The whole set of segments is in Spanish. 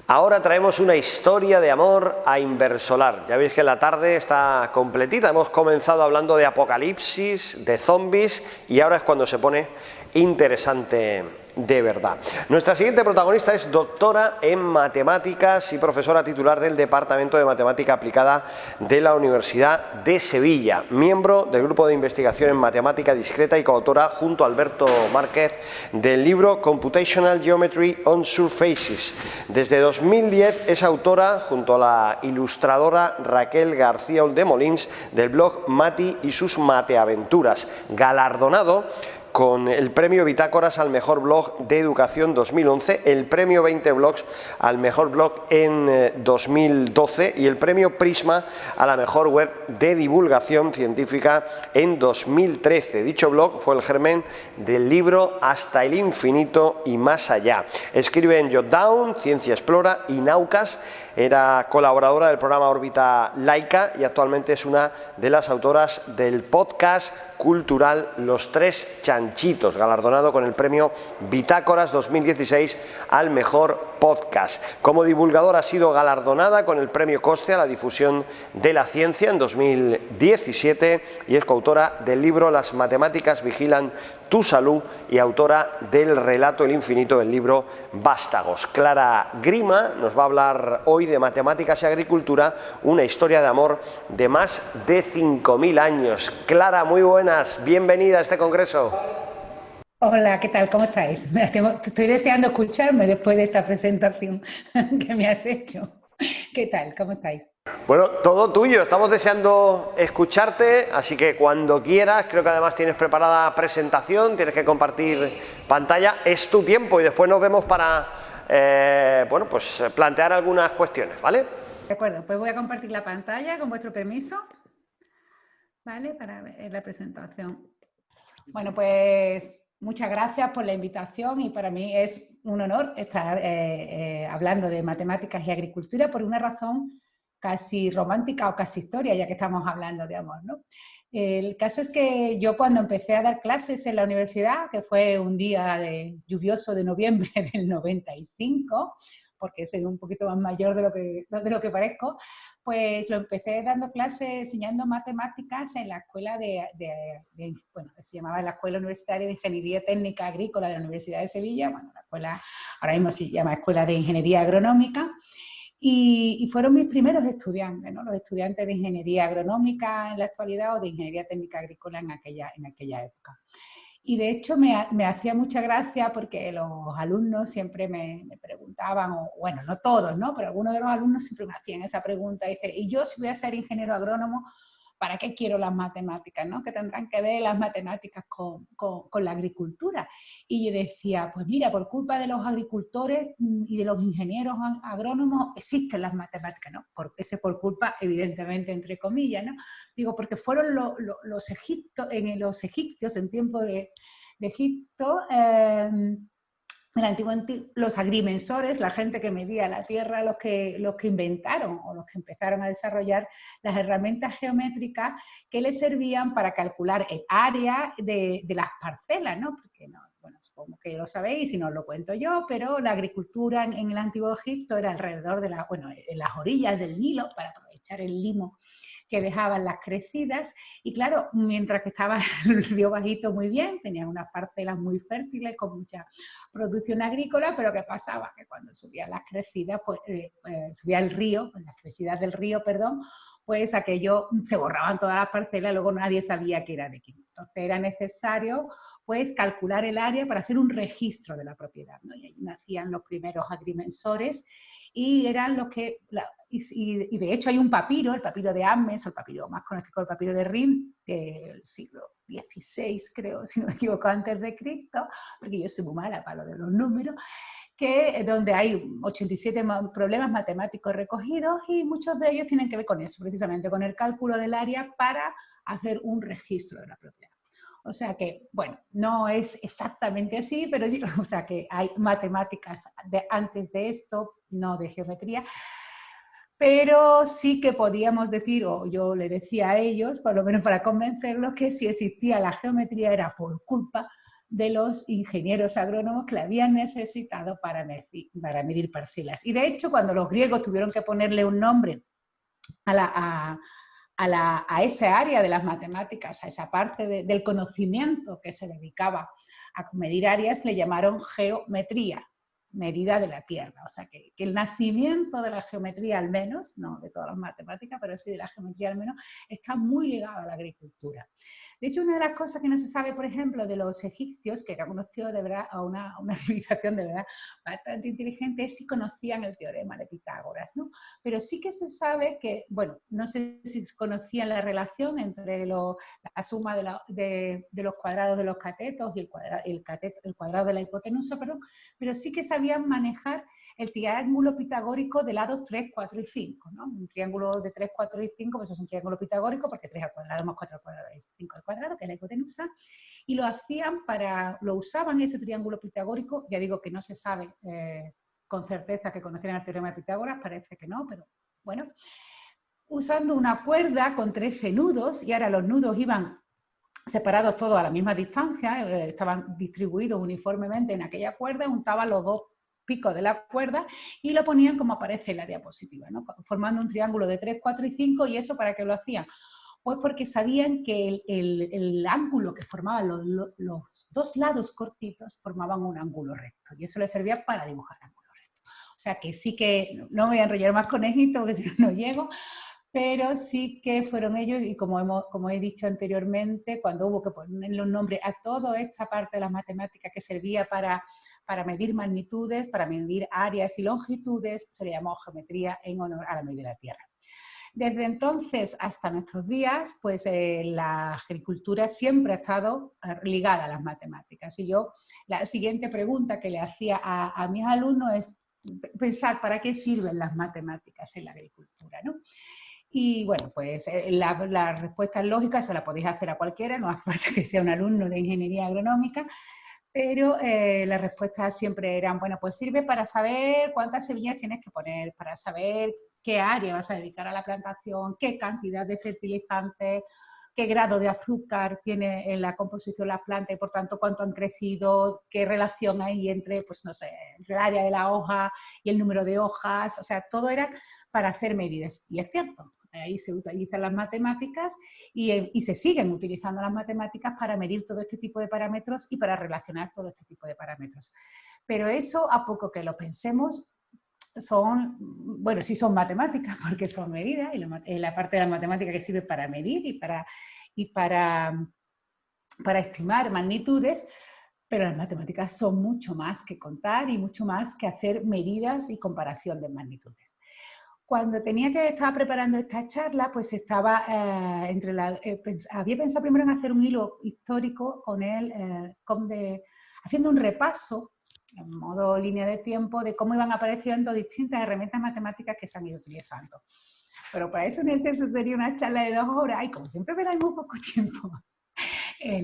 Ahora traemos una historia de amor a Inversolar. Ya veis que la tarde está completita. Hemos comenzado hablando de apocalipsis, de zombies y ahora es cuando se pone interesante de verdad. Nuestra siguiente protagonista es doctora en matemáticas y profesora titular del Departamento de Matemática Aplicada de la Universidad de Sevilla, miembro del Grupo de Investigación en Matemática Discreta y coautora junto a Alberto Márquez del libro Computational Geometry on Surfaces. Desde 2010 es autora, junto a la ilustradora Raquel García Uldemolins, del blog Mati y sus mateaventuras, galardonado con el premio Bitácoras al mejor blog de educación 2011, el premio 20 blogs al mejor blog en 2012 y el premio Prisma a la mejor web de divulgación científica en 2013. Dicho blog fue el germen del libro Hasta el infinito y más allá. Escribe en Jotdown, Ciencia Explora y Naucas. Era colaboradora del programa Órbita Laica y actualmente es una de las autoras del podcast cultural Los Tres Chanchitos, galardonado con el premio Bitácoras 2016 al mejor podcast. Como divulgadora ha sido galardonada con el premio Coste a la difusión de la ciencia en 2017 y es coautora del libro Las matemáticas vigilan tu salud y autora del relato El infinito del libro Vástagos. Clara Grima nos va a hablar hoy de matemáticas y agricultura, una historia de amor de más de 5.000 años. Clara, muy buenas, bienvenida a este congreso. Hola, ¿qué tal? ¿Cómo estáis? Estoy deseando escucharme después de esta presentación que me has hecho. ¿Qué tal? ¿Cómo estáis? Bueno, todo tuyo, estamos deseando escucharte, así que cuando quieras, creo que además tienes preparada presentación, tienes que compartir pantalla, es tu tiempo y después nos vemos para plantear algunas cuestiones, ¿vale? De acuerdo, pues voy a compartir la pantalla con vuestro permiso, ¿vale? Para ver la presentación. Bueno, pues muchas gracias por la invitación y para mí es un honor estar hablando de matemáticas y agricultura por una razón casi romántica o casi historia, ya que estamos hablando de amor, ¿no? El caso es que yo cuando empecé a dar clases en la universidad, que fue un día lluvioso de noviembre del 95, porque soy un poquito más mayor de lo que parezco, pues lo empecé dando clases, enseñando matemáticas en la escuela se llamaba la Escuela Universitaria de Ingeniería Técnica Agrícola de la Universidad de Sevilla, bueno, la escuela ahora mismo se llama Escuela de Ingeniería Agronómica, y fueron mis primeros estudiantes, ¿no? Los estudiantes de Ingeniería Agronómica en la actualidad o de Ingeniería Técnica Agrícola en aquella época. Y de hecho me hacía mucha gracia porque los alumnos siempre me preguntaban, o bueno, no todos, ¿no? Pero algunos de los alumnos siempre me hacían esa pregunta, dice, ¿y yo si voy a ser ingeniero agrónomo, para qué quiero las matemáticas, ¿no? ¿Qué tendrán que ver las matemáticas con la agricultura? Y yo decía, pues mira, por culpa de los agricultores y de los ingenieros agrónomos existen las matemáticas, ¿no? Por culpa, evidentemente, entre comillas, ¿no? Digo, porque fueron los egipcios en tiempo de Egipto, los agrimensores, la gente que medía la tierra, los que inventaron o los que empezaron a desarrollar las herramientas geométricas que les servían para calcular el área de las parcelas, ¿no? Porque no, bueno, supongo que lo sabéis y no os lo cuento yo, pero la agricultura en el Antiguo Egipto era alrededor de en las orillas del Nilo para aprovechar el limo que dejaban las crecidas, y claro, mientras que estaba el río bajito muy bien, tenían unas parcelas muy fértiles con mucha producción agrícola, pero ¿qué pasaba? Que cuando subían las crecidas, subía el río, las crecidas del río, perdón, pues aquello se borraban todas las parcelas, luego nadie sabía qué era de quién. Entonces era necesario pues calcular el área para hacer un registro de la propiedad, ¿no? Y ahí nacían los primeros agrimensores y eran los que... Y de hecho hay un papiro, el papiro de Ames, o el papiro más conocido como el papiro de Rin, del siglo XVI, creo, si no me equivoco, antes de Cristo, porque yo soy muy mala para lo de los números, donde hay 87 problemas matemáticos recogidos y muchos de ellos tienen que ver con eso, precisamente con el cálculo del área para hacer un registro de la propiedad. O sea que, bueno, no es exactamente así, pero o sea que hay matemáticas antes de esto, no de geometría, pero sí que podíamos decir, o yo le decía a ellos, por lo menos para convencerlos, que si existía la geometría era por culpa de los ingenieros agrónomos que le habían necesitado para medir parcelas. Y de hecho, cuando los griegos tuvieron que ponerle un nombre a esa área de las matemáticas, a esa parte del conocimiento que se dedicaba a medir áreas, le llamaron geometría, medida de la Tierra. O sea, que el nacimiento de la geometría al menos, no de todas las matemáticas, pero sí de la geometría al menos, está muy ligado a la agricultura. De hecho, una de las cosas que no se sabe, por ejemplo, de los egipcios, que eran unos tíos de verdad, una civilización de verdad bastante inteligente, es si conocían el teorema de Pitágoras, ¿no? Pero sí que se sabe que, bueno, no sé si conocían la relación entre la suma de los cuadrados de los catetos y el cuadrado de la hipotenusa, perdón, pero sí que sabían manejar el triángulo pitagórico de lados 3, 4 y 5, ¿no? Un triángulo de 3, 4 y 5, pues es un triángulo pitagórico porque 3 al cuadrado más 4 al cuadrado es 5 al cuadrado, que es la hipotenusa, y lo usaban ese triángulo pitagórico, ya digo que no se sabe con certeza que conocían el teorema de Pitágoras, parece que no, pero bueno, usando una cuerda con 13 nudos, y ahora los nudos iban separados todos a la misma distancia, estaban distribuidos uniformemente en aquella cuerda, untaban los dos picos de la cuerda y lo ponían como aparece en la diapositiva, ¿no? Formando un triángulo de 3, 4 y 5, ¿y eso para qué lo hacían? Pues porque sabían que el ángulo que formaban los dos lados cortitos formaban un ángulo recto, y eso les servía para dibujar ángulos rectos. O sea que sí que, no me voy a enrollar más con Egipto porque si no, no llego, pero sí que fueron ellos, y como he dicho anteriormente, cuando hubo que ponerle un nombre a toda esta parte de las matemáticas que servía para medir magnitudes, para medir áreas y longitudes, se le llamó geometría en honor a la medida de la Tierra. Desde entonces hasta nuestros días, pues la agricultura siempre ha estado ligada a las matemáticas. Y yo, la siguiente pregunta que le hacía a mis alumnos es pensar para qué sirven las matemáticas en la agricultura, ¿no? Y bueno, pues la respuesta es lógica, se la podéis hacer a cualquiera, no hace falta que sea un alumno de ingeniería agronómica, pero las respuestas siempre eran, bueno, pues sirve para saber cuántas semillas tienes que poner, para saber qué área vas a dedicar a la plantación, qué cantidad de fertilizantes, qué grado de azúcar tiene en la composición las plantas y por tanto cuánto han crecido, qué relación hay entre, pues no sé, entre el área de la hoja y el número de hojas, o sea, todo era para hacer medidas. Y es cierto, ahí se utilizan las matemáticas y se siguen utilizando las matemáticas para medir todo este tipo de parámetros y para relacionar todo este tipo de parámetros. Pero eso, a poco que lo pensemos, bueno, sí son matemáticas porque son medidas, y la parte de la matemática que sirve para medir y para estimar magnitudes, pero las matemáticas son mucho más que contar y mucho más que hacer medidas y comparación de magnitudes. Cuando estaba preparando esta charla, pues estaba había pensado primero en hacer un hilo histórico con él, haciendo un repaso en modo línea de tiempo de cómo iban apareciendo distintas herramientas matemáticas que se han ido utilizando. Pero para eso necesitaría una charla de 2 horas y como siempre me da muy poco tiempo.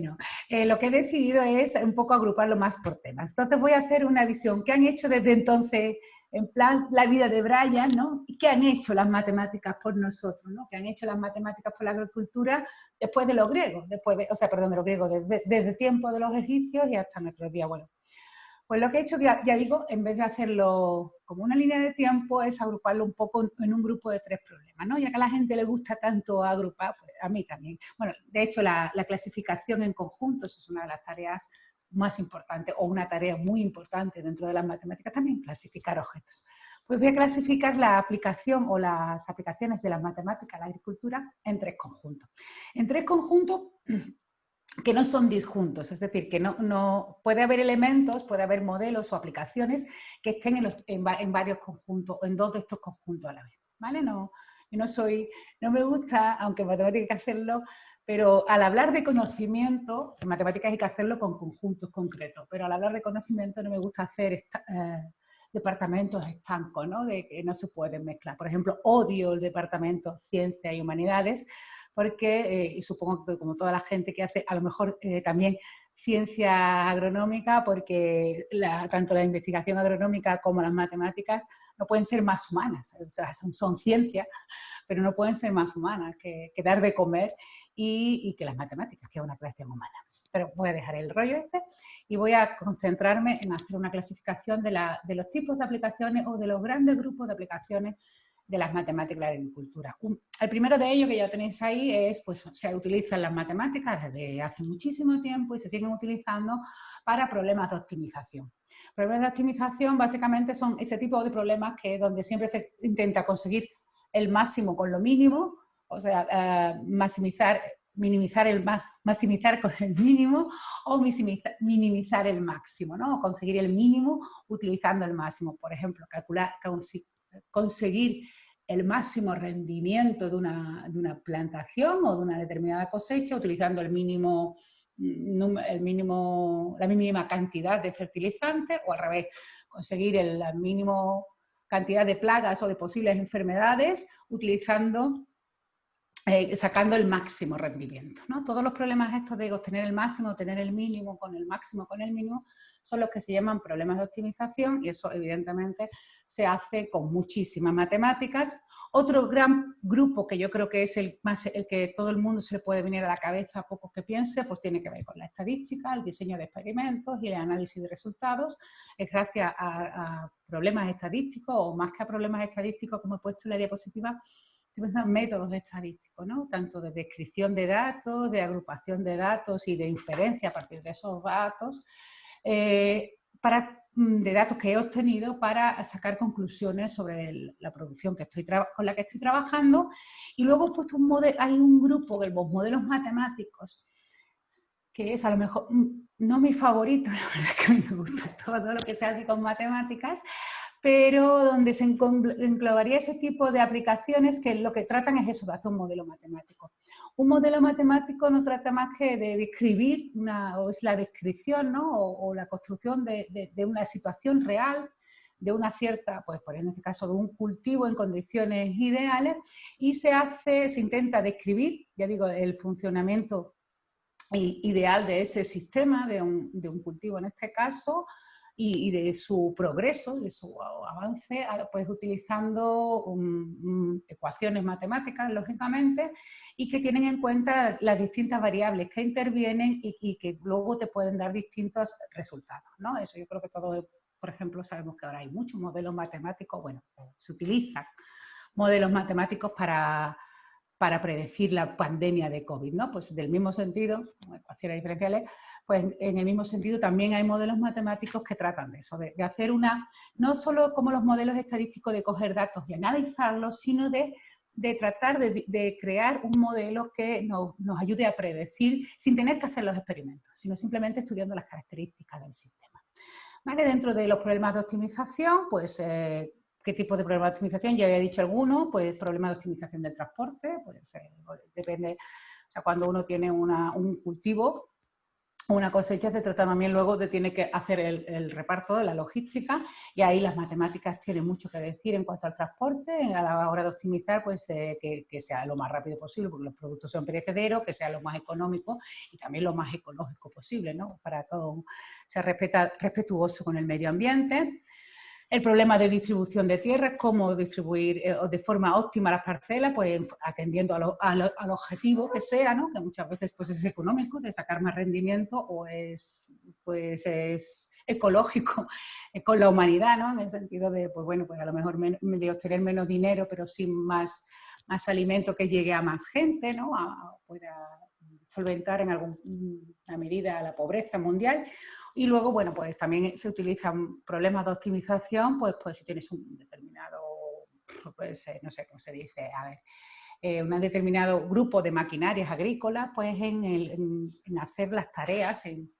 No. Lo que he decidido es un poco agruparlo más por temas. Entonces voy a hacer una visión. ¿Qué han hecho desde entonces, en plan la vida de Brian, ¿no? ¿Y qué han hecho las matemáticas por nosotros, ¿no? ¿Qué han hecho las matemáticas por la agricultura después de los griegos? De los griegos, desde el tiempo de los egipcios y hasta nuestros días. Bueno, pues lo que he hecho, ya digo, en vez de hacerlo como una línea de tiempo, es agruparlo un poco en un grupo de 3 problemas, ¿no? Ya que a la gente le gusta tanto agrupar, pues a mí también. Bueno, de hecho, la clasificación en conjuntos es una de las tareas más importantes, o una tarea muy importante dentro de las matemáticas también, clasificar objetos. Pues voy a clasificar la aplicación o las aplicaciones de las matemáticas a la agricultura en 3 conjuntos. En 3 conjuntos que no son disjuntos, es decir, que no puede haber elementos, puede haber modelos o aplicaciones que estén en varios conjuntos, o en 2 de estos conjuntos a la vez, ¿vale? No me gusta, aunque en matemáticas hay que hacerlo, pero al hablar de conocimiento, en matemáticas hay que hacerlo con conjuntos concretos, pero al hablar de conocimiento no me gusta hacer departamentos estancos, ¿no? De que no se pueden mezclar. Por ejemplo, odio el departamento Ciencia y Humanidades, porque supongo que como toda la gente que hace a lo mejor también ciencia agronómica, porque tanto la investigación agronómica como las matemáticas no pueden ser más humanas, o sea, son ciencias, pero no pueden ser más humanas que dar de comer y que las matemáticas, que es una creación humana. pero voy a dejar el rollo este y voy a concentrarme en hacer una clasificación de los tipos de aplicaciones o de los grandes grupos de aplicaciones de las matemáticas y la agricultura. El primero de ellos que ya tenéis ahí es, pues se utilizan las matemáticas desde hace muchísimo tiempo y se siguen utilizando para problemas de optimización. Problemas de optimización básicamente son ese tipo de problemas que donde siempre se intenta conseguir el máximo con lo mínimo, o sea, maximizar con el mínimo o minimizar el máximo, ¿no? O conseguir el mínimo utilizando el máximo. Por ejemplo, conseguir el máximo rendimiento de una plantación o de una determinada cosecha utilizando la mínima cantidad de fertilizantes, o al revés, conseguir la mínima cantidad de plagas o de posibles enfermedades utilizando sacando el máximo rendimiento, ¿no? Todos los problemas estos de obtener el máximo, obtener el mínimo, con el máximo, con el mínimo, son los que se llaman problemas de optimización, y eso evidentemente se hace con muchísimas matemáticas. Otro gran grupo que yo creo que es el que todo el mundo se le puede venir a la cabeza, a pocos que piense, pues tiene que ver con la estadística, el diseño de experimentos y el análisis de resultados. Es gracias a problemas estadísticos, o más que a problemas estadísticos, como he puesto en la diapositiva, métodos estadísticos, ¿no? Tanto de descripción de datos, de agrupación de datos y de inferencia a partir de esos datos, de datos que he obtenido para sacar conclusiones sobre la producción con la que estoy trabajando. Y luego he puesto hay un grupo de los modelos matemáticos, que es a lo mejor no mi favorito, la verdad es que a mí me gusta todo lo que se hace con matemáticas, pero donde se englobaría ese tipo de aplicaciones que lo que tratan es eso, de hacer un modelo matemático. Un modelo matemático no trata más que de describir, o es la descripción, ¿no? o la construcción de una situación real, de una cierta, pues en este caso de un cultivo en condiciones ideales, y se intenta describir, ya digo, el funcionamiento ideal de ese sistema, de un cultivo en este caso, y de su progreso, de su avance, pues utilizando ecuaciones matemáticas, lógicamente, y que tienen en cuenta las distintas variables que intervienen y que luego te pueden dar distintos resultados, ¿no? Eso yo creo que todos, por ejemplo, sabemos que ahora hay muchos modelos matemáticos, bueno, se utilizan modelos matemáticos para predecir la pandemia de COVID, ¿no? Pues del mismo sentido, ecuaciones diferenciales, pues en el mismo sentido también hay modelos matemáticos que tratan de eso, de hacer no solo como los modelos estadísticos de coger datos y analizarlos, sino de tratar de crear un modelo que nos ayude a predecir sin tener que hacer los experimentos, sino simplemente estudiando las características del sistema. ¿Vale? Dentro de los problemas de optimización, pues ¿qué tipo de problemas de optimización? Ya había dicho alguno, pues problemas de optimización del transporte, pues depende, o sea, cuando uno tiene un cultivo, una cosecha, se trata también luego tiene que hacer el reparto de la logística, y ahí las matemáticas tienen mucho que decir en cuanto al transporte, a la hora de optimizar, pues que sea lo más rápido posible, porque los productos son perecederos, que sea lo más económico y también lo más ecológico posible, ¿no? Para todo ser respetuoso con el medio ambiente. El problema de distribución de tierras, cómo distribuir de forma óptima las parcelas, pues atendiendo al objetivo que sea, ¿no? Que muchas veces pues, es económico, de sacar más rendimiento, o es ecológico con la humanidad, ¿no? En el sentido de, pues bueno, pues a lo mejor de obtener menos dinero, pero sin más alimento que llegue a más gente, ¿no? Pueda solventar en alguna medida la pobreza mundial. Y luego, bueno, pues también se utilizan problemas de optimización, pues si tienes un determinado, pues no sé cómo se dice, a ver, un determinado grupo de maquinarias agrícolas, pues en hacer las tareas, en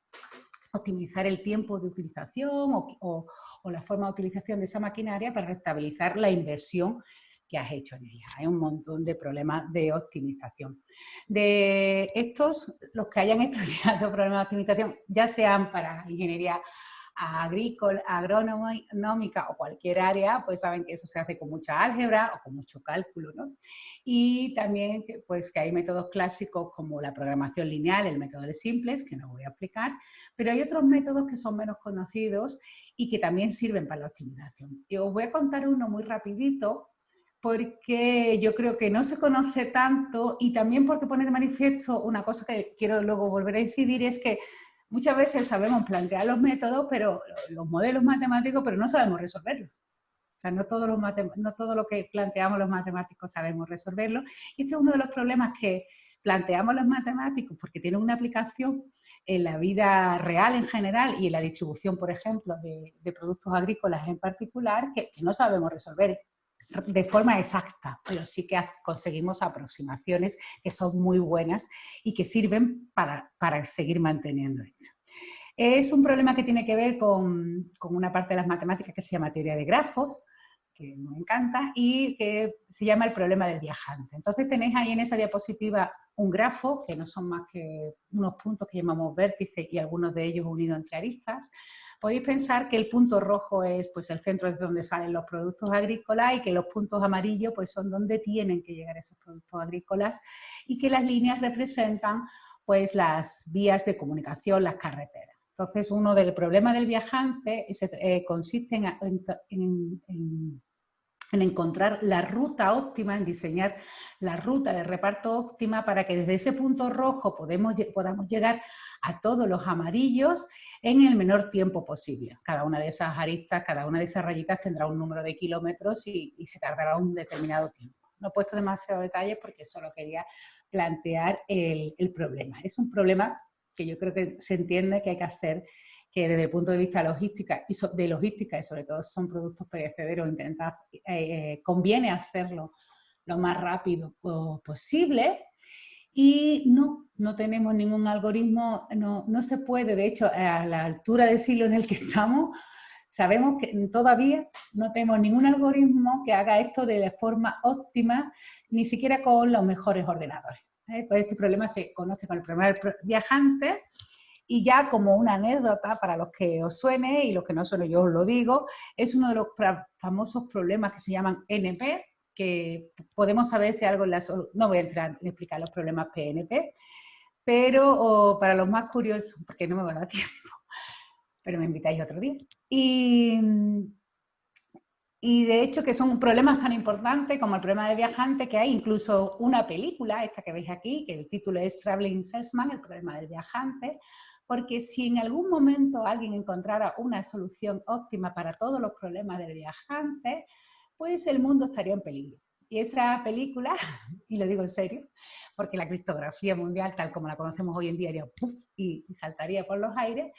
optimizar el tiempo de utilización o la forma de utilización de esa maquinaria para restabilizar la inversión que has hecho en ella. Hay un montón de problemas de optimización. De estos, los que hayan estudiado problemas de optimización, ya sean para ingeniería agrícola, agronómica o cualquier área, pues saben que eso se hace con mucha álgebra o con mucho cálculo, ¿no? Y también pues que hay métodos clásicos como la programación lineal, el método de simples, que no voy a explicar, pero hay otros métodos que son menos conocidos y que también sirven para la optimización. Y os voy a contar uno muy rapidito, porque yo creo que no se conoce tanto y también porque pone de manifiesto una cosa que quiero luego volver a incidir, es que muchas veces sabemos plantear los métodos, pero los modelos matemáticos, pero no sabemos resolverlos. O sea, no todo lo que planteamos los matemáticos sabemos resolverlo. Y este es uno de los problemas que planteamos los matemáticos porque tienen una aplicación en la vida real en general y en la distribución, por ejemplo, de productos agrícolas en particular, que no sabemos resolver de forma exacta, pero sí que conseguimos aproximaciones que son muy buenas y que sirven para seguir manteniendo esto. Es un problema que tiene que ver con una parte de las matemáticas que se llama teoría de grafos, que me encanta, y que se llama el problema del viajante. Entonces tenéis ahí en esa diapositiva un grafo, que no son más que unos puntos que llamamos vértices y algunos de ellos unidos entre aristas. Podéis pensar que el punto rojo es pues, el centro desde donde salen los productos agrícolas y que los puntos amarillos pues, son donde tienen que llegar esos productos agrícolas y que las líneas representan pues, las vías de comunicación, las carreteras. Entonces, uno del problema del viajante consiste en encontrar la ruta óptima, en diseñar la ruta de reparto óptima para que desde ese punto rojo podamos llegar a todos los amarillos en el menor tiempo posible. Cada una de esas aristas, cada una de esas rayitas tendrá un número de kilómetros y se tardará un determinado tiempo. No he puesto demasiados detalles porque solo quería plantear el problema. Es un problema que yo creo que se entiende que hay que hacer, que desde el punto de vista logística y sobre todo son productos perecederos, conviene hacerlo lo más rápido posible. Y no tenemos ningún algoritmo, no se puede, de hecho, a la altura del siglo en el que estamos, sabemos que todavía no tenemos ningún algoritmo que haga esto de forma óptima, ni siquiera con los mejores ordenadores. Pues este problema se conoce con el problema del viajante. Y ya como una anécdota para los que os suene y los que no suene yo os lo digo, es uno de los famosos problemas que se llaman NP, que podemos saber si algo en la solución, no voy a entrar en explicar los problemas PNP, pero para los más curiosos, porque no me va a dar tiempo, pero me invitáis otro día. Y de hecho que son problemas tan importantes como el problema del viajante, que hay incluso una película, esta que veis aquí, que el título es Traveling Salesman, el problema del viajante, porque si en algún momento alguien encontrara una solución óptima para todos los problemas del viajante, pues el mundo estaría en peligro. Y esa película, y lo digo en serio, porque la criptografía mundial, tal como la conocemos hoy en día, haría puff y saltaría por los aires,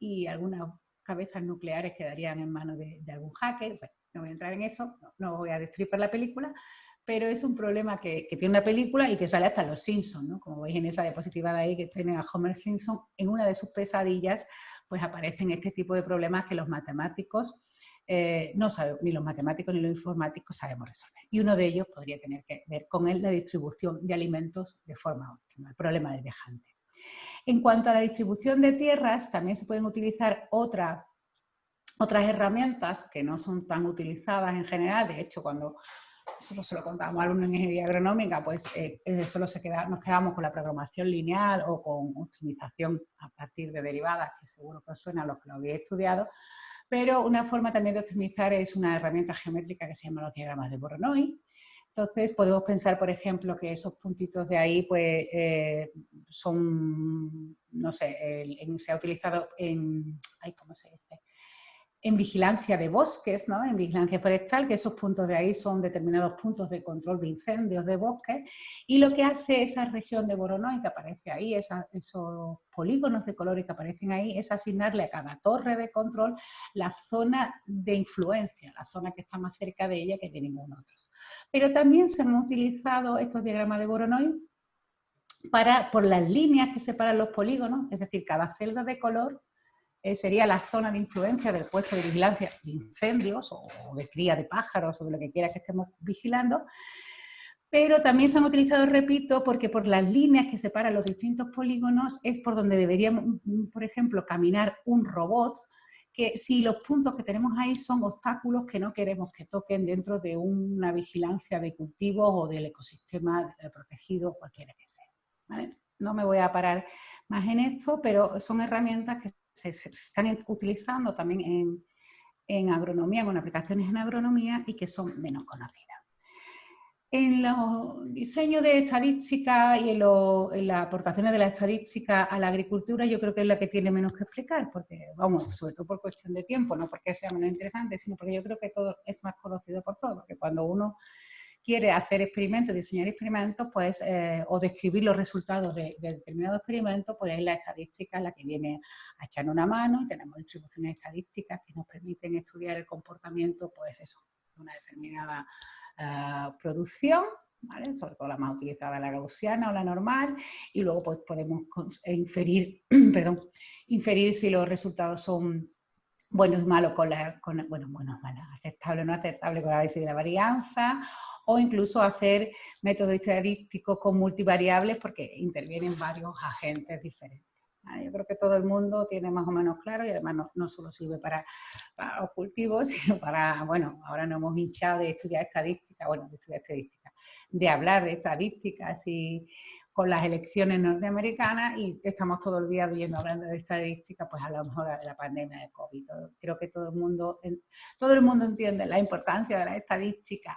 y algunas cabezas nucleares quedarían en manos de algún hacker. Bueno, no voy a entrar en eso, no voy a destripar la película, pero es un problema que tiene una película y que sale hasta Los Simpsons, ¿no? Como veis en esa diapositiva de ahí que tienen a Homer Simpson, en una de sus pesadillas, pues aparecen este tipo de problemas que los matemáticos no saben, ni los matemáticos ni los informáticos sabemos resolver. Y uno de ellos podría tener que ver con la distribución de alimentos de forma óptima, el problema del viajante. En cuanto a la distribución de tierras, también se pueden utilizar otras herramientas que no son tan utilizadas en general. De hecho, cuando nosotros se lo contábamos a alumnos en ingeniería agronómica, pues solo nos quedamos con la programación lineal o con optimización a partir de derivadas, que seguro que os suena a los que lo habéis estudiado. Pero una forma también de optimizar es una herramienta geométrica que se llama los diagramas de Voronoi. Entonces, podemos pensar, por ejemplo, que esos puntitos de ahí pues, son, no sé, se ha utilizado ¿cómo se dice? En vigilancia de bosques, ¿no? En vigilancia forestal, que esos puntos de ahí son determinados puntos de control de incendios de bosques, y lo que hace esa región de Voronoi que aparece ahí, esos polígonos de colores que aparecen ahí, es asignarle a cada torre de control la zona de influencia, la zona que está más cerca de ella que de ningún otro. Pero también se han utilizado estos diagramas de Voronoi por las líneas que separan los polígonos, es decir, cada celda de color sería la zona de influencia del puesto de vigilancia de incendios o de cría de pájaros o de lo que quiera que estemos vigilando, pero también se han utilizado, repito, porque por las líneas que separan los distintos polígonos es por donde deberíamos, por ejemplo, caminar un robot, que si los puntos que tenemos ahí son obstáculos que no queremos que toquen dentro de una vigilancia de cultivos o del ecosistema protegido, cualquiera que sea, ¿vale? No me voy a parar más en esto, pero son herramientas que se están utilizando también en agronomía, con aplicaciones en agronomía y que son menos conocidas. En los diseños de estadística y en las aportaciones de la estadística a la agricultura, yo creo que es la que tiene menos que explicar, porque, vamos, sobre todo por cuestión de tiempo, no porque sea menos interesante, sino porque yo creo que todo es más conocido por todos, porque cuando uno quiere hacer experimentos, diseñar experimentos, pues, o describir los resultados de determinado experimento, pues es la estadística la que viene a echar una mano. Tenemos distribuciones estadísticas que nos permiten estudiar el comportamiento, pues eso, de una determinada producción, ¿vale? Sobre todo la más utilizada, la gaussiana o la normal, y luego pues podemos inferir, perdón, inferir si los resultados son buenos o malos bueno, malos, aceptable o no aceptable con la análisis de la varianza, o incluso hacer métodos estadísticos con multivariables porque intervienen varios agentes diferentes. Yo creo que todo el mundo tiene más o menos claro, y además no solo sirve para los cultivos, sino para, bueno, ahora nos hemos hinchado de estudiar estadística, de hablar de estadísticas y con las elecciones norteamericanas, y estamos todo el día hablando de estadística, pues a lo mejor de la pandemia de COVID. Creo que todo el mundo entiende la importancia de la estadística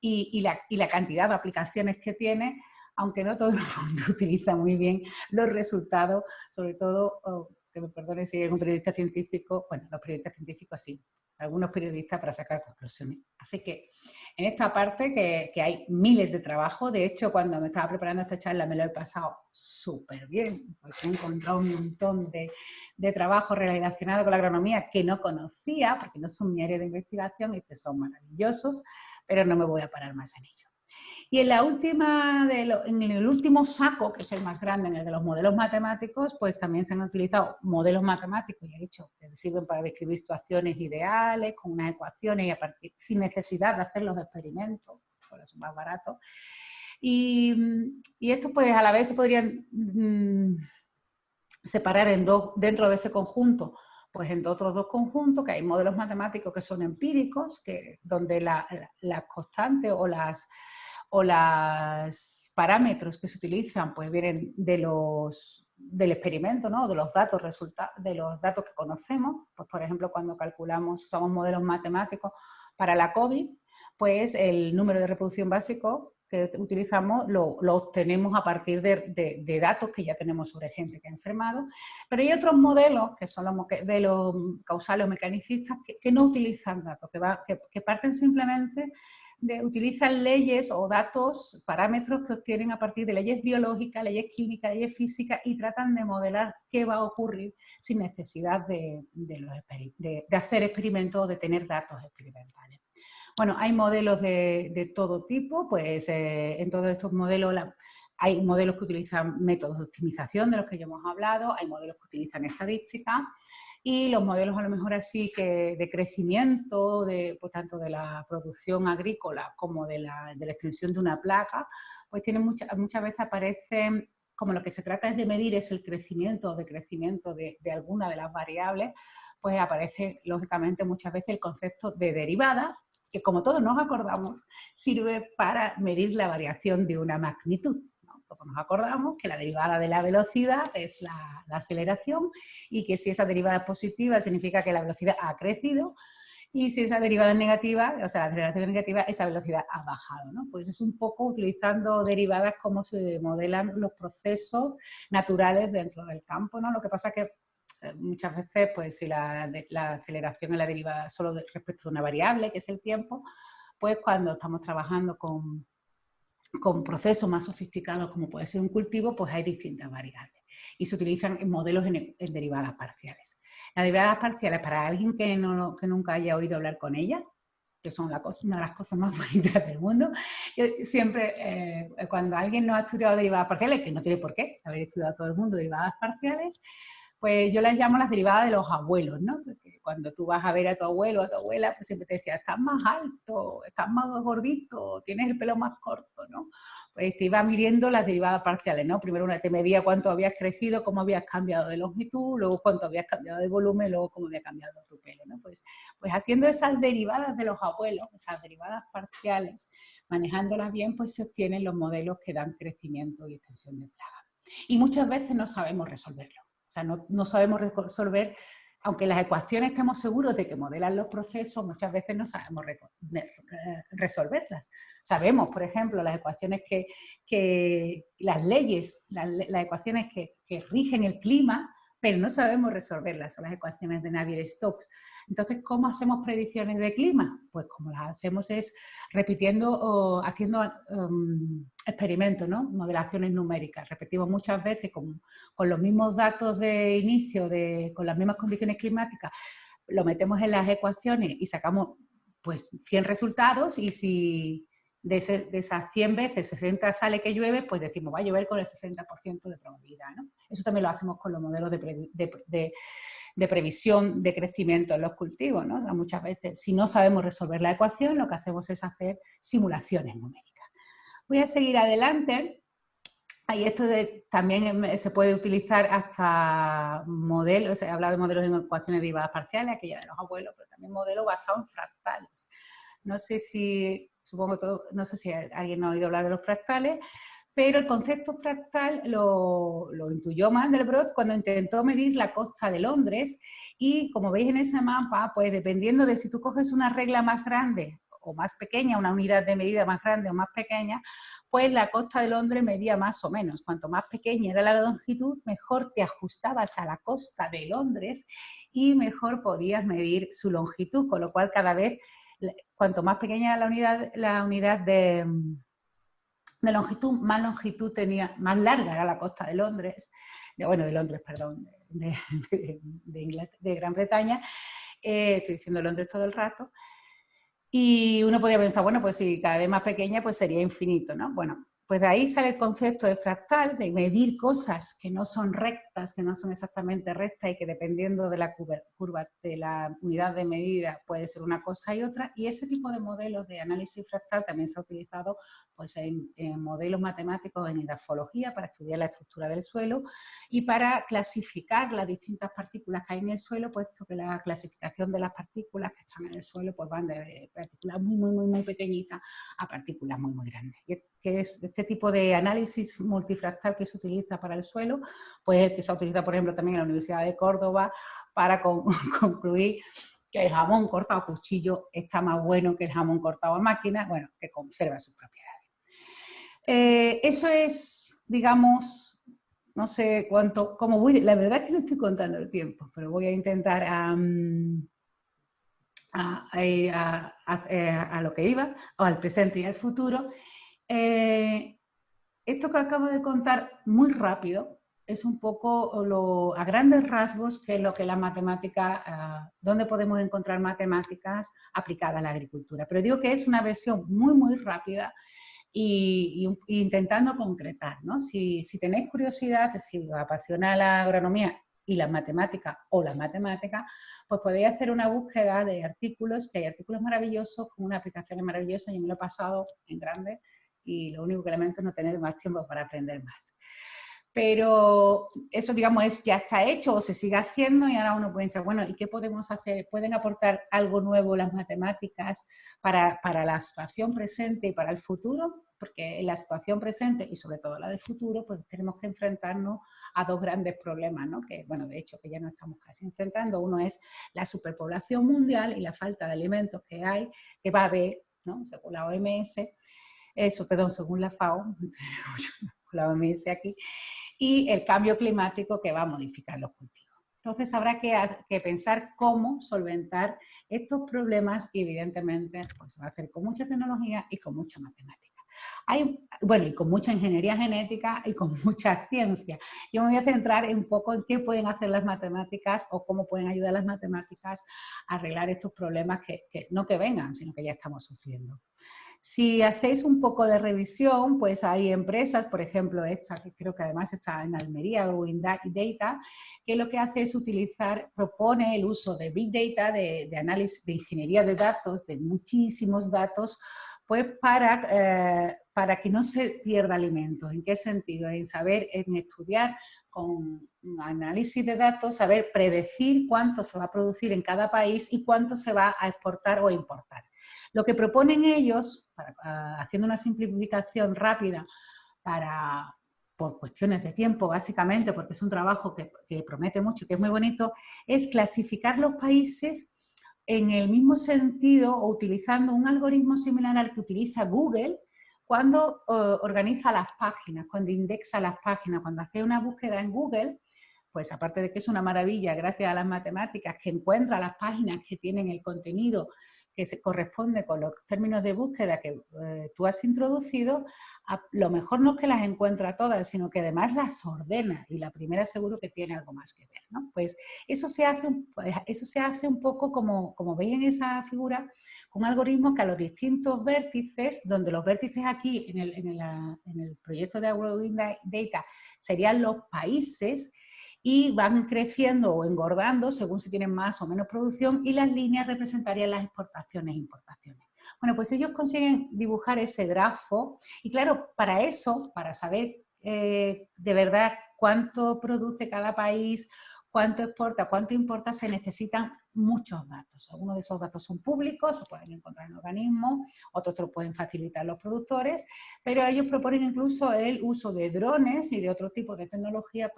y la cantidad de aplicaciones que tiene, aunque no todo el mundo utiliza muy bien los resultados, sobre todo, que me perdone si hay algún periodista científico, bueno, los periodistas científicos sí, algunos periodistas para sacar conclusiones. Así que en esta parte que hay miles de trabajos, de hecho cuando me estaba preparando esta charla me lo he pasado súper bien, porque he encontrado un montón de trabajos relacionados con la agronomía que no conocía, porque no son mi área de investigación y que son maravillosos, pero no me voy a parar más en ello. Y en en el último saco, que es el más grande, en el de los modelos matemáticos, pues también se han utilizado modelos matemáticos, ya he dicho, que sirven para describir situaciones ideales, con unas ecuaciones y sin necesidad de hacer los experimentos, por eso es más barato. Y estos pues a la vez se podrían separar en dentro de ese conjunto, pues en otros dos conjuntos, que hay modelos matemáticos que son empíricos, donde las constantes o los parámetros que se utilizan pues vienen del experimento, ¿no? De los datos que conocemos. Pues, por ejemplo, cuando usamos modelos matemáticos para la COVID, pues el número de reproducción básico que utilizamos lo obtenemos a partir de datos que ya tenemos sobre gente que ha enfermado. Pero hay otros modelos, que son de los causales o mecanicistas, que no utilizan datos, que parten simplemente utilizan leyes o datos, parámetros que obtienen a partir de leyes biológicas, leyes químicas, leyes físicas, y tratan de modelar qué va a ocurrir sin necesidad de hacer experimentos o de tener datos experimentales. Bueno, hay modelos de todo tipo, pues en todos estos modelos hay modelos que utilizan métodos de optimización, de los que ya hemos hablado, hay modelos que utilizan estadística, y los modelos a lo mejor así que de crecimiento, pues tanto de la producción agrícola como de la extensión de una plaga, pues tienen muchas veces aparecen, como lo que se trata es de medir es el crecimiento o decrecimiento de alguna de las variables, pues aparece lógicamente muchas veces el concepto de derivada, que como todos nos acordamos, sirve para medir la variación de una magnitud. Como nos acordamos que la derivada de la velocidad es la aceleración, y que si esa derivada es positiva significa que la velocidad ha crecido, y si esa derivada es negativa, o sea, la aceleración es negativa, esa velocidad ha bajado, ¿no? Pues es un poco utilizando derivadas como se modelan los procesos naturales dentro del campo, ¿no? Lo que pasa es que muchas veces, pues si la aceleración es la derivada solo respecto de una variable, que es el tiempo, pues cuando estamos trabajando con procesos más sofisticados como puede ser un cultivo, pues hay distintas variables y se utilizan en modelos en derivadas parciales. Las derivadas parciales, para alguien que nunca haya oído hablar con ellas, que son una de las cosas más bonitas del mundo, yo siempre, cuando alguien no ha estudiado derivadas parciales, que no tiene por qué haber estudiado todo el mundo derivadas parciales, pues yo las llamo las derivadas de los abuelos, ¿no? Porque cuando tú vas a ver a tu abuelo o a tu abuela, pues siempre te decía, estás más alto, estás más gordito, tienes el pelo más corto, ¿no? Pues te iba midiendo las derivadas parciales, ¿no? Primero te medía cuánto habías crecido, cómo habías cambiado de longitud, luego cuánto habías cambiado de volumen, luego cómo había cambiado tu pelo, ¿no? Pues haciendo esas derivadas de los abuelos, esas derivadas parciales, manejándolas bien, pues se obtienen los modelos que dan crecimiento y extensión de plaga. Y muchas veces no sabemos resolverlo. O sea, no sabemos resolver aunque las ecuaciones estemos seguros de que modelan los procesos, muchas veces no sabemos resolverlas. Sabemos, por ejemplo, las ecuaciones las leyes, las ecuaciones que rigen el clima, pero no sabemos resolverlas, son las ecuaciones de Navier-Stokes. Entonces, ¿cómo hacemos predicciones de clima? Pues como las hacemos es repitiendo o haciendo experimentos, ¿no? Modelaciones numéricas. Repetimos muchas veces con los mismos datos de inicio, con las mismas condiciones climáticas, lo metemos en las ecuaciones y sacamos pues 100 resultados, y si de esas 100 veces 60 sale que llueve, pues decimos va a llover con el 60% de probabilidad, ¿no? Eso también lo hacemos con los modelos de previsión de crecimiento en los cultivos, ¿no? O sea, muchas veces, si no sabemos resolver la ecuación, lo que hacemos es hacer simulaciones numéricas. Voy a seguir adelante. Y esto también se puede utilizar hasta modelos, he hablado de modelos en ecuaciones derivadas parciales, aquella de los abuelos, pero también modelos basados en fractales. No sé si alguien ha oído hablar de los fractales, pero el concepto fractal lo intuyó Mandelbrot cuando intentó medir la costa de Londres, y como veis en ese mapa, pues dependiendo de si tú coges una regla más grande o más pequeña, una unidad de medida más grande o más pequeña, pues la costa de Londres medía más o menos. Cuanto más pequeña era la longitud, mejor te ajustabas a la costa de Londres y mejor podías medir su longitud, con lo cual cada vez, cuanto más pequeña era la unidad de longitud, más larga era la costa de Londres, de Gran Bretaña. Estoy diciendo Londres todo el rato. Y uno podría pensar, bueno, pues si cada vez más pequeña, pues sería infinito, ¿no? Bueno, pues de ahí sale el concepto de fractal, de medir cosas que no son rectas, que no son exactamente rectas y que dependiendo de la curva de la unidad de medida puede ser una cosa y otra. Y ese tipo de modelos de análisis fractal también se ha utilizado pues, en modelos matemáticos en grafología para estudiar la estructura del suelo y para clasificar las distintas partículas que hay en el suelo, puesto que la clasificación de las partículas que están en el suelo pues van de partículas muy pequeñitas a partículas muy grandes. Que es este tipo de análisis multifractal que se utiliza para el suelo, pues el que se utiliza, por ejemplo, también en la Universidad de Córdoba para concluir que el jamón cortado a cuchillo está más bueno que el jamón cortado a máquina, bueno, que conserva sus propiedades. Eso es, digamos, no sé cuánto, cómo voy, la verdad es que no estoy contando el tiempo, pero voy a intentar a lo que iba, o al presente y al futuro. Esto que acabo de contar muy rápido es un poco a grandes rasgos qué es lo que la matemática, dónde podemos encontrar matemáticas aplicadas a la agricultura. Pero digo que es una versión muy rápida y intentando concretar, ¿no? Si tenéis curiosidad, si os apasiona la agronomía y las matemáticas o las matemáticas, pues podéis hacer una búsqueda de artículos, que hay artículos maravillosos con unas aplicaciones maravillosas. Yo me lo he pasado en grande y lo único que lamento es no tener más tiempo para aprender más. Pero eso, digamos, ya está hecho o se sigue haciendo y ahora uno puede decir, bueno, ¿y qué podemos hacer? ¿Pueden aportar algo nuevo las matemáticas para la situación presente y para el futuro? Porque en la situación presente y sobre todo la del futuro, pues tenemos que enfrentarnos a dos grandes problemas, ¿no? Que, bueno, de hecho, que ya no estamos casi enfrentando. Uno es la superpoblación mundial y la falta de alimentos que hay, que va a haber, ¿no? Según la OMS, según la FAO, la OMS aquí, y el cambio climático que va a modificar los cultivos. Entonces habrá que pensar cómo solventar estos problemas y evidentemente pues, se va a hacer con mucha tecnología y con mucha matemática. Y con mucha ingeniería genética y con mucha ciencia. Yo me voy a centrar un poco en qué pueden hacer las matemáticas o cómo pueden ayudar las matemáticas a arreglar estos problemas que no que vengan, sino que ya estamos sufriendo. Si hacéis un poco de revisión, pues hay empresas, por ejemplo esta, que creo que además está en Almería, Growing Data, que lo que hace es propone el uso de Big Data, de análisis, de ingeniería de datos, de muchísimos datos, pues para que no se pierda alimentos. ¿En qué sentido? En estudiar con análisis de datos, saber predecir cuánto se va a producir en cada país y cuánto se va a exportar o importar. Lo que proponen ellos, haciendo una simplificación rápida para por cuestiones de tiempo, básicamente, porque es un trabajo que promete mucho, que es muy bonito, es clasificar los países en el mismo sentido o utilizando un algoritmo similar al que utiliza Google cuando organiza las páginas, cuando indexa las páginas, cuando hace una búsqueda en Google, pues aparte de que es una maravilla gracias a las matemáticas que encuentra las páginas que tienen el contenido que se corresponde con los términos de búsqueda que tú has introducido, lo mejor no es que las encuentra todas, sino que además las ordena, y la primera seguro que tiene algo más que ver, ¿no? Pues eso se hace un poco como veis en esa figura, con un algoritmo que a los distintos vértices, donde los vértices aquí en el proyecto de Growing Data serían los países, y van creciendo o engordando según si tienen más o menos producción, y las líneas representarían las exportaciones e importaciones. Bueno, pues ellos consiguen dibujar ese grafo y claro, para eso, para saber de verdad cuánto produce cada país, cuánto exporta, cuánto importa, se necesitan muchos datos. Algunos de esos datos son públicos, se pueden encontrar en organismos, otros te lo pueden facilitar los productores, pero ellos proponen incluso el uso de drones y de otro tipo de tecnología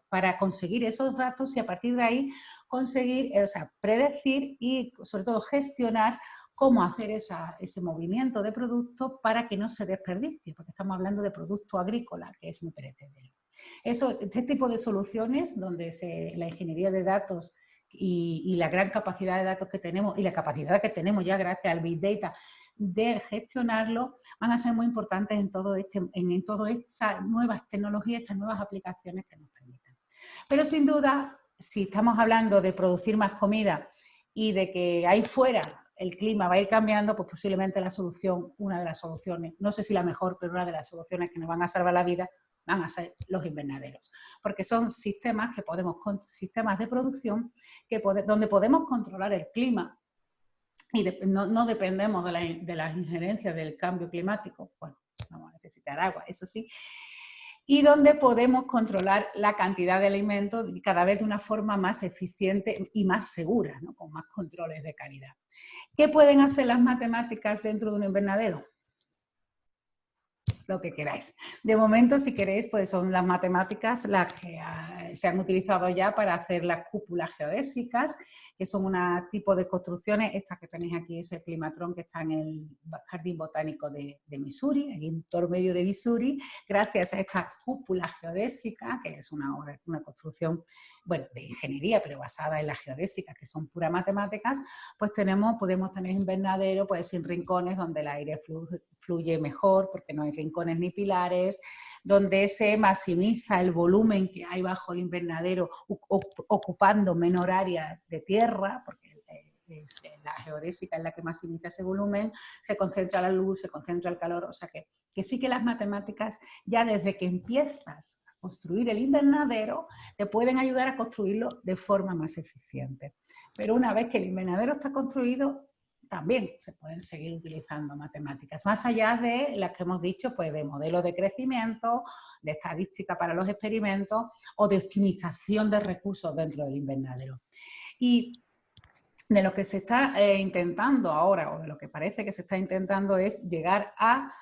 para conseguir esos datos y a partir de ahí conseguir, predecir y sobre todo gestionar cómo hacer ese movimiento de producto para que no se desperdicie, porque estamos hablando de producto agrícola, que es muy perecedero. Este tipo de soluciones, donde la ingeniería de datos y la gran capacidad de datos que tenemos y la capacidad que tenemos ya gracias al Big Data de gestionarlo, van a ser muy importantes en todas estas nuevas tecnologías, estas nuevas aplicaciones que nos permiten. Pero sin duda, si estamos hablando de producir más comida y de que ahí fuera el clima va a ir cambiando, pues posiblemente una de las soluciones, no sé si la mejor, pero una de las soluciones que nos van a salvar la vida van a ser los invernaderos, porque son sistemas sistemas de producción donde podemos controlar el clima y no dependemos de las injerencias del cambio climático. Bueno, vamos a necesitar agua, eso sí, y donde podemos controlar la cantidad de alimentos cada vez de una forma más eficiente y más segura, ¿no? Con más controles de calidad. ¿Qué pueden hacer las matemáticas dentro de un invernadero? Lo que queráis. De momento, si queréis, pues son las matemáticas las que se han utilizado ya para hacer las cúpulas geodésicas, que son un tipo de construcciones. Estas que tenéis aquí es el climatrón que está en el Jardín Botánico de Missouri, allí en todo medio de Missouri, gracias a esta cúpula geodésica, que es una construcción, bueno, de ingeniería, pero basada en las geodésicas, que son puras matemáticas, pues podemos tener invernaderos pues, sin rincones, donde el aire fluye mejor, porque no hay rincones ni pilares, donde se maximiza el volumen que hay bajo el invernadero, ocupando menor área de tierra, porque la geodésica es la que maximiza ese volumen, se concentra la luz, se concentra el calor, o sea que sí que las matemáticas, ya desde que empiezas a construir el invernadero, te pueden ayudar a construirlo de forma más eficiente. Pero una vez que el invernadero está construido, también se pueden seguir utilizando matemáticas, más allá de las que hemos dicho, pues de modelos de crecimiento, de estadística para los experimentos o de optimización de recursos dentro del invernadero. Y de lo que se está intentando ahora, o de lo que parece que se está intentando, es llegar a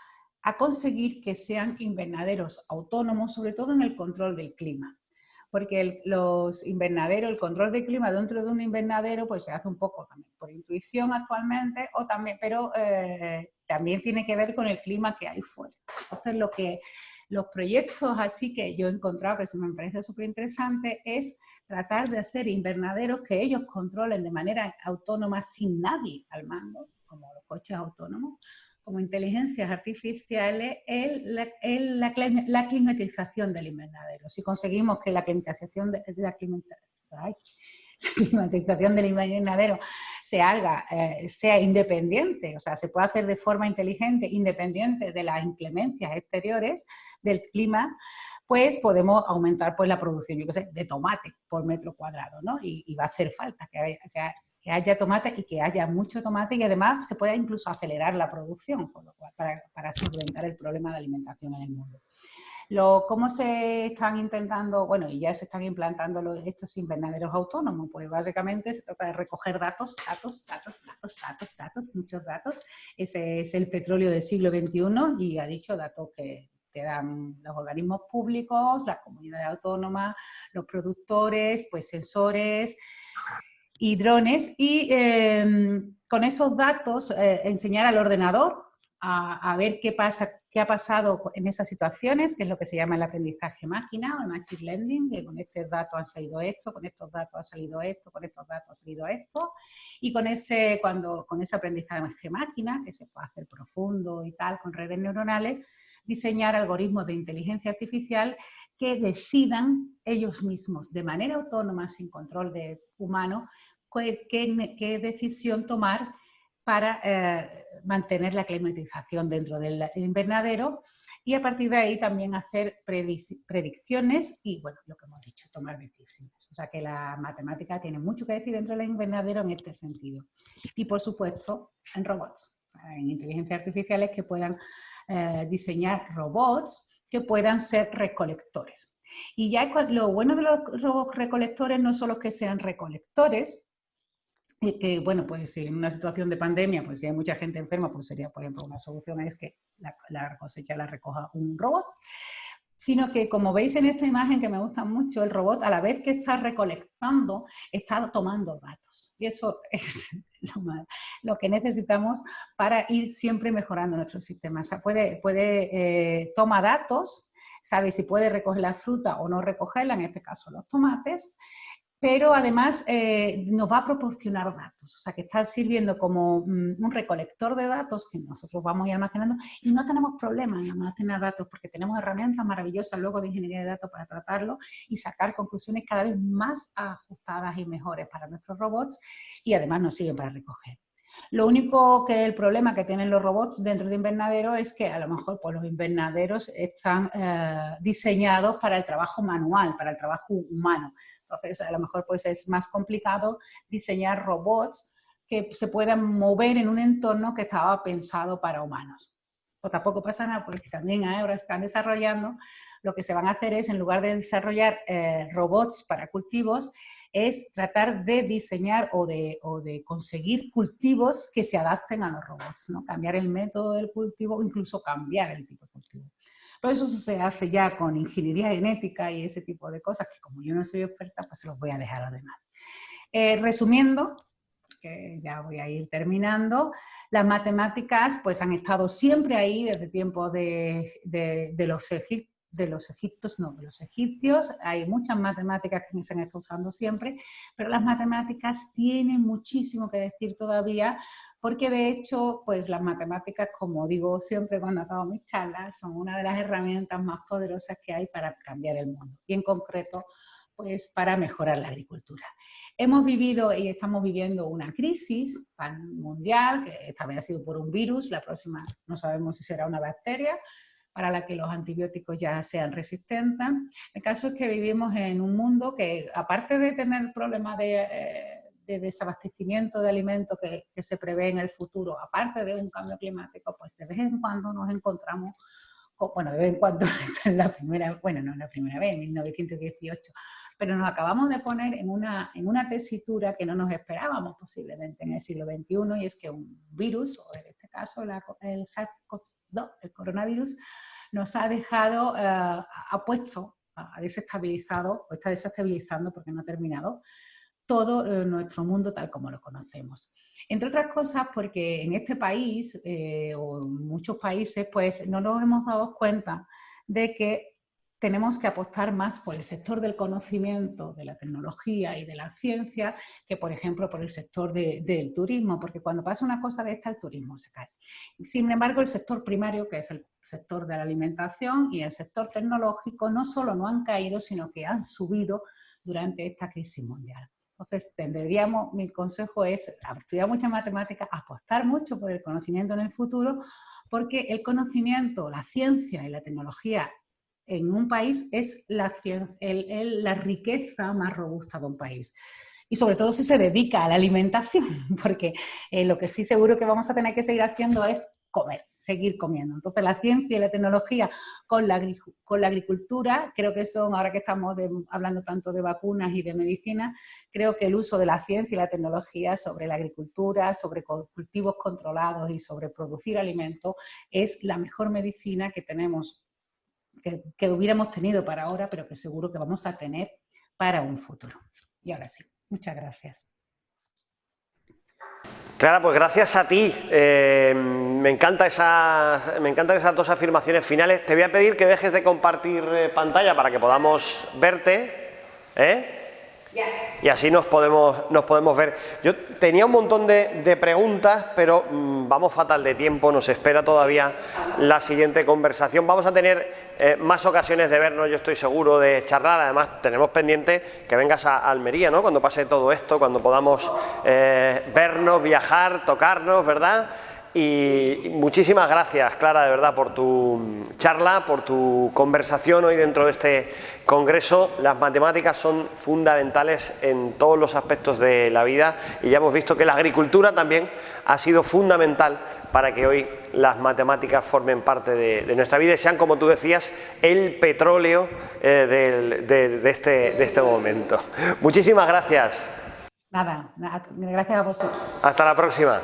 conseguir que sean invernaderos autónomos, sobre todo en el control del clima. Porque los invernaderos, el control del clima dentro de un invernadero, pues se hace un poco también por intuición actualmente, pero también tiene que ver con el clima que hay fuera. Entonces, los proyectos así que yo he encontrado, que se me parece súper interesante, es tratar de hacer invernaderos que ellos controlen de manera autónoma sin nadie al mando, como los coches autónomos, como inteligencias artificiales, la climatización del invernadero. Si conseguimos que la climatización del invernadero sea independiente, o sea, se puede hacer de forma inteligente, independiente de las inclemencias exteriores del clima, pues podemos aumentar pues, la producción, yo qué sé, de tomate por metro cuadrado, ¿no? Y va a hacer falta que haya tomate y que haya mucho tomate y además se pueda incluso acelerar la producción, por lo cual, para solventar el problema de alimentación en el mundo. ¿Cómo se están intentando, bueno, y ya se están implantando estos invernaderos autónomos? Pues básicamente se trata de recoger datos, muchos datos. Ese es el petróleo del siglo XXI y ha dicho datos que quedan los organismos públicos, las comunidades autónomas, los productores, pues sensores y drones, y con esos datos enseñar al ordenador a ver qué ha pasado en esas situaciones, que es lo que se llama el aprendizaje máquina o el machine learning, que con estos datos han salido esto, con estos datos ha salido esto, con estos datos ha salido esto, y con ese aprendizaje máquina, que se puede hacer profundo y tal, con redes neuronales, diseñar algoritmos de inteligencia artificial que decidan ellos mismos, de manera autónoma, sin control humano, qué decisión tomar para mantener la climatización dentro del invernadero, y a partir de ahí también hacer predicciones y, bueno, lo que hemos dicho, tomar decisiones. O sea que la matemática tiene mucho que decir dentro del invernadero en este sentido. Y, por supuesto, en robots, en inteligencias artificiales que puedan diseñar robots que puedan ser recolectores. Y ya lo bueno de los robots recolectores no solo que sean recolectores, que, bueno, pues si en una situación de pandemia, pues si hay mucha gente enferma, pues sería, por ejemplo, una solución es que la cosecha la recoja un robot, sino que, como veis en esta imagen que me gusta mucho, el robot, a la vez que está recolectando, está tomando datos. Y eso es lo que necesitamos para ir siempre mejorando nuestro sistema. O sea, toma datos, sabe si puede recoger la fruta o no recogerla, en este caso los tomates, pero además nos va a proporcionar datos, o sea que está sirviendo como un recolector de datos que nosotros vamos a ir almacenando, y no tenemos problema en almacenar datos porque tenemos herramientas maravillosas luego de ingeniería de datos para tratarlo y sacar conclusiones cada vez más ajustadas y mejores para nuestros robots, y además nos sirven para recoger. Lo único que el problema que tienen los robots dentro de invernadero es que a lo mejor pues, los invernaderos están diseñados para el trabajo manual, para el trabajo humano. Entonces, a lo mejor pues, es más complicado diseñar robots que se puedan mover en un entorno que estaba pensado para humanos. Pues tampoco pasa nada, porque también ahora están desarrollando, lo que se van a hacer es, en lugar de desarrollar robots para cultivos, es tratar de diseñar o de conseguir cultivos que se adapten a los robots, ¿no? Cambiar el método del cultivo, incluso cambiar el tipo de cultivo. Pero eso se hace ya con ingeniería genética y ese tipo de cosas, que como yo no soy experta, pues se los voy a dejar a los demás. Resumiendo, que ya voy a ir terminando, las matemáticas pues han estado siempre ahí desde tiempos de los egipcios. Hay muchas matemáticas que se han estado usando siempre, pero las matemáticas tienen muchísimo que decir todavía, porque de hecho, pues las matemáticas, como digo siempre cuando acabo mis charlas, son una de las herramientas más poderosas que hay para cambiar el mundo, y en concreto, pues para mejorar la agricultura. Hemos vivido y estamos viviendo una crisis mundial, que esta vez ha sido por un virus, la próxima no sabemos si será una bacteria, para la que los antibióticos ya sean resistentes. El caso es que vivimos en un mundo que, aparte de tener problemas de desabastecimiento de alimentos que se prevé en el futuro, aparte de un cambio climático, pues de vez en cuando nos encontramos, bueno, de vez en cuando, en la primera, bueno, no en la primera vez, en 1918, pero nos acabamos de poner en una tesitura que no nos esperábamos posiblemente en el siglo XXI, y es que un virus, o en este caso el SARS-CoV-2, el coronavirus, nos ha dejado, ha desestabilizado, o está desestabilizando porque no ha terminado, todo nuestro mundo tal como lo conocemos. Entre otras cosas porque en este país, o en muchos países, pues no nos hemos dado cuenta de que tenemos que apostar más por el sector del conocimiento, de la tecnología y de la ciencia, que por ejemplo por el sector del turismo, porque cuando pasa una cosa de esta, el turismo se cae. Sin embargo, el sector primario, que es el sector de la alimentación, y el sector tecnológico, no solo no han caído, sino que han subido durante esta crisis mundial. Entonces, mi consejo es estudiar mucha matemática, apostar mucho por el conocimiento en el futuro, porque el conocimiento, la ciencia y la tecnología en un país es la riqueza más robusta de un país. Y sobre todo si se dedica a la alimentación, porque lo que sí seguro que vamos a tener que seguir haciendo es comer, seguir comiendo. Entonces la ciencia y la tecnología con la agricultura, creo que son, ahora que estamos hablando tanto de vacunas y de medicina, creo que el uso de la ciencia y la tecnología sobre la agricultura, sobre cultivos controlados y sobre producir alimentos es la mejor medicina que tenemos que hubiéramos tenido para ahora, pero que seguro que vamos a tener para un futuro. Y ahora sí, muchas gracias. Clara, pues gracias a ti. Me encantan esas dos afirmaciones finales. Te voy a pedir que dejes de compartir pantalla para que podamos verte, y así nos podemos ver. Yo tenía un montón de preguntas, pero vamos fatal de tiempo, nos espera todavía la siguiente conversación. Vamos a tener más ocasiones de vernos, yo estoy seguro, de charlar. Además, tenemos pendiente que vengas a Almería, ¿no? Cuando pase todo esto, cuando podamos vernos, viajar, tocarnos, ¿verdad? Y muchísimas gracias, Clara, de verdad, por tu charla, por tu conversación hoy dentro de este congreso. Las matemáticas son fundamentales en todos los aspectos de la vida y ya hemos visto que la agricultura también ha sido fundamental para que hoy las matemáticas formen parte de nuestra vida y sean, como tú decías, el petróleo de este momento. Muchísimas gracias. Nada, gracias a vosotros. Hasta la próxima.